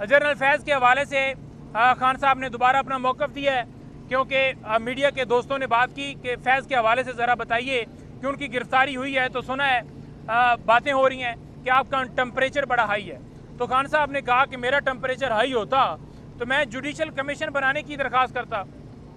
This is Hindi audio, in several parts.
जनरल फैज़ के हवाले से खान साहब ने दोबारा अपना मौक़िफ़ दिया है, क्योंकि मीडिया के दोस्तों ने बात की कि फैज़ के हवाले से ज़रा बताइए कि उनकी गिरफ्तारी हुई है तो सुना है बातें हो रही हैं कि आपका टेम्परेचर बड़ा हाई है। तो खान साहब ने कहा कि मेरा टेम्परेचर हाई होता तो मैं जुडिशल कमीशन बनाने की दरख्वास्त करता।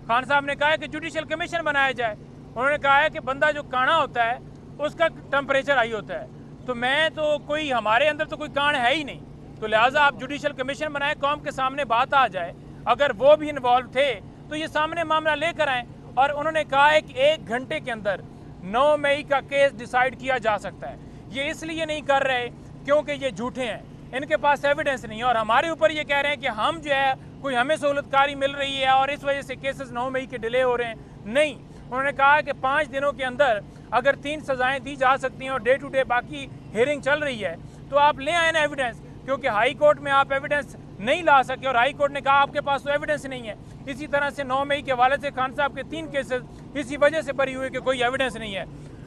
खान साहब ने कहा है कि जुडिशल कमीशन बनाया जाए। उन्होंने कहा है कि बंदा जो काना होता है उसका टेम्परेचर हाई होता है, तो मैं तो कोई हमारे अंदर तो कोई कान है ही नहीं, तो लिहाजा आप जुडिशल कमीशन बनाएं, कौम के सामने बात आ जाए। अगर वो भी इन्वॉल्व थे तो ये सामने मामला लेकर आएँ। और उन्होंने कहा है कि 1 घंटे के अंदर 9 मई का केस डिसाइड किया जा सकता है। ये इसलिए नहीं कर रहे क्योंकि ये झूठे हैं, इनके पास एविडेंस नहीं है, और हमारे ऊपर ये कह रहे हैं कि हम जो है कोई हमें सहूलतकारी मिल रही है और इस वजह से केसेस 9 मई के डिले हो रहे हैं। नहीं, उन्होंने कहा कि 5 दिनों के अंदर अगर 3 सजाएं दी जा सकती हैं और डे टू डे बाकी हियरिंग चल रही है तो आप ले आए ना एविडेंस, क्योंकि हाई कोर्ट में आप एविडेंस नहीं ला सके और हाई कोर्ट ने कहा आपके पास तो एविडेंस नहीं है। इसी तरह से 9 मई के हवाले से खान साहब के 3 केसेस इसी वजह से बरी हुए कि कोई एविडेंस नहीं है।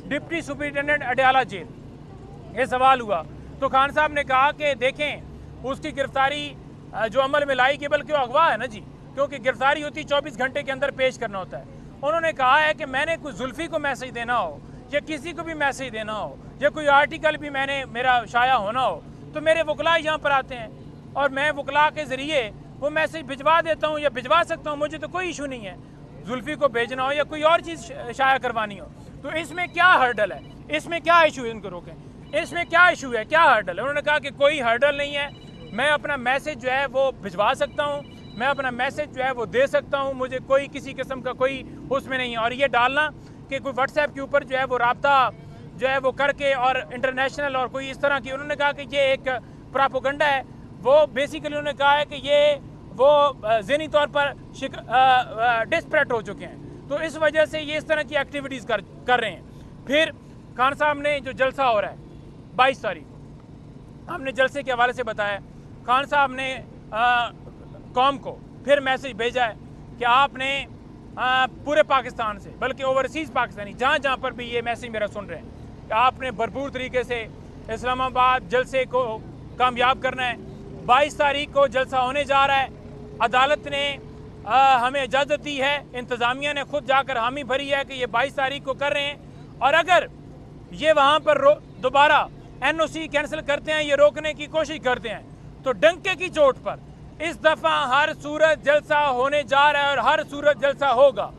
डिप्टी सुपरिटेंडेंट अडयाला जेल, ये सवाल हुआ तो खान साहब ने कहा कि देखें उसकी गिरफ्तारी जो अमल में लाई कि बल्कि वो अगवा है ना जी, क्योंकि गिरफ्तारी होती 24 घंटे के अंदर पेश करना होता है। उन्होंने कहा है कि मैंने कोई जुल्फी को मैसेज देना हो या किसी को भी मैसेज देना हो या कोई आर्टिकल भी मेरा शाया होना हो तो मेरे वकला यहाँ पर आते हैं और मैं वकला के ज़रिए वो मैसेज भिजवा देता हूँ या भिजवा सकता हूँ, मुझे तो कोई इशू नहीं है। जुल्फी को भेजना हो या कोई और चीज़ शाया करवानी हो तो इसमें क्या हर्डल है, इसमें क्या इशू है, इनको रोकें, इसमें क्या इशू है, क्या हर्डल है। उन्होंने कहा कि कोई हर्डल नहीं है, मैं अपना मैसेज जो है वो भिजवा सकता हूँ, मैं अपना मैसेज जो है वो दे सकता हूँ, मुझे कोई किसी किस्म का कोई उसमें नहीं है। और ये डालना कि कोई व्हाट्सएप के ऊपर जो है वो राब्ता जो है वो करके और इंटरनेशनल और कोई इस तरह की, उन्होंने कहा कि ये एक प्रोपेगेंडा है। वो बेसिकली उन्होंने कहा है कि ये वो ज़हनी तौर पर डिस्परेट हो चुके हैं, तो इस वजह से ये इस तरह की एक्टिविटीज़ कर रहे हैं। फिर खान साहब ने जो जलसा हो रहा है 22 तारीख को, हमने जलसे के हवाले से बताया, खान साहब ने कौम को फिर मैसेज भेजा है कि आपने पूरे पाकिस्तान से बल्कि ओवरसीज़ पाकिस्तानी जहाँ जहाँ पर भी ये मैसेज मेरा सुन रहे हैं कि आपने भरपूर तरीके से इस्लामाबाद जलसे को कामयाब करना है। 22 तारीख को जलसा होने जा रहा है। अदालत ने हमें इजाज़त दी है, इंतज़ामिया ने खुद जाकर हामी भरी है कि ये 22 तारीख को कर रहे हैं, और अगर ये वहाँ पर दोबारा NOC कैंसिल करते हैं, ये रोकने की कोशिश करते हैं, तो डंके की चोट पर इस दफ़ा हर सूरत जलसा होने जा रहा है और हर सूरत जलसा होगा।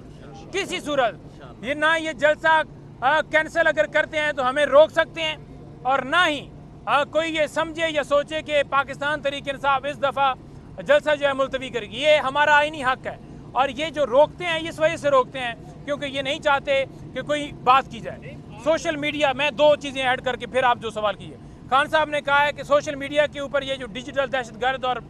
किसी सूरत ये ना ये जलसा कैंसिल अगर करते हैं तो हमें रोक सकते हैं, और ना ही कोई ये समझे या सोचे कि पाकिस्तान तहरीक इंसाफ इस दफ़ा जलसा जो है मुलतवी करेगी। ये हमारा आईनी हक है, और ये जो रोकते हैं इस वजह से रोकते हैं क्योंकि ये नहीं चाहते कि कोई बात की जाए। सोशल मीडिया में 2 चीज़ें ऐड करके फिर आप जो सवाल कीजिए, खान साहब ने कहा है कि सोशल मीडिया के ऊपर ये जो डिजिटल दहशतगर्द और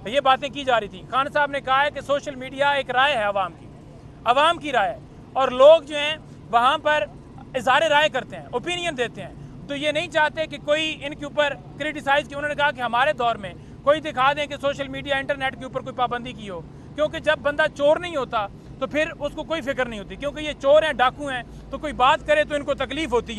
ये बातें की जा रही थी, खान साहब ने कहा है कि सोशल मीडिया एक राय है अवाम की राय है, और लोग जो हैं वहाँ पर इज़हार राय करते हैं, ओपिनियन देते हैं, तो ये नहीं चाहते कि कोई इनके ऊपर क्रिटिसाइज़ की। उन्होंने कहा कि हमारे दौर में कोई दिखा दें कि सोशल मीडिया इंटरनेट के ऊपर कोई पाबंदी की हो, क्योंकि जब बंदा चोर नहीं होता तो फिर उसको कोई फिक्र नहीं होती, क्योंकि ये चोर हैं, डाकू हैं, तो कोई बात करे तो इनको तकलीफ होती है।